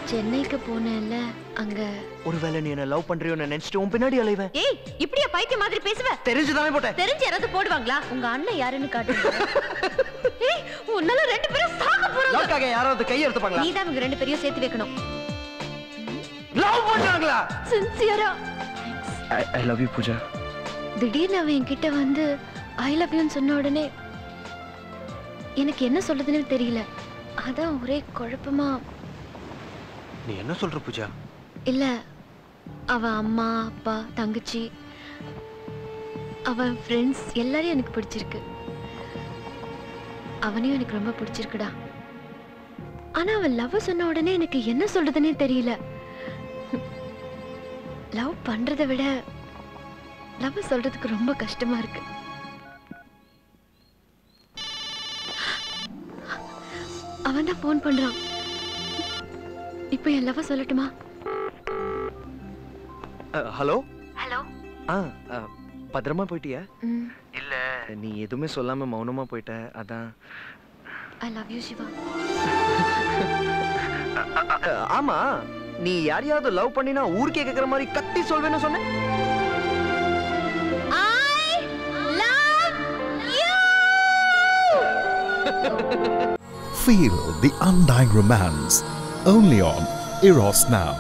சென்னைக்கு போனேன்ல அங்க ஒருவேளை நீ என்ன லவ் பண்றியோன்னு நினைச்சிட்டு உன் பின்னாடி அலைவேன். ஏய் இப்படியா பைத்திய மாதிரி பேசுவ? தெரிஞ்சுதானே போட்டேன். தெரிஞ்சு யாராவது போடுவாங்களா? உங்க அண்ணன் யாருன்னு காட்டுங்க. ஏய் உன்னால ரெண்டு பேரும் சாக போறாங்க. லவ்க்காக யாராவது கை எடுத்துப்பாங்களா? நீ தான் உங்க ரெண்டு பேரையும் சேர்த்து வைக்கணும். லவ் பண்றாங்களா? சின்சியரா. I love you Pooja. திடீர்னு அவன் என்கிட்ட வந்து ஐ லவ் யூன்னு சொன்ன உடனே எனக்கு என்ன சொல்றதுன்னு தெரியல. அதான் ஒரே குழப்பமா. நீ என்ன சொல்ற பூஜா? இல்ல அவ அம்மா அப்பா தங்கச்சி அவன் ஃப்ரெண்ட்ஸ் எல்லாரையும் எனக்கு பிடிச்சிருக்கு. அவனையும் எனக்கு ரொம்ப பிடிச்சிருக்குடா. ஆனா அவன் லவ் சொன்ன உடனே எனக்கு என்ன சொல்றதுன்னே தெரியல. லவ் பண்றதை விட லவ் சொல்றதுக்கு ரொம்ப கஷ்டமா இருக்கு. அவன் தான் போன் பண்றான். இப்போ என் லவ் சொல்லட்டுமா? Hello hello. பத்திரமா போயிட்டியா? இல்ல நீ எதுவுமே சொல்லாம மௌனமா போயிட்ட, அதான். I love you Siva. ஆமா, நீ யாரையாவது லவ் பண்ணினா ஊருக்கே கேக்குற மாதிரி கத்தி சொல்வேன்னு சொன்ன. I love you. Feel the undying romance only on Eros Now.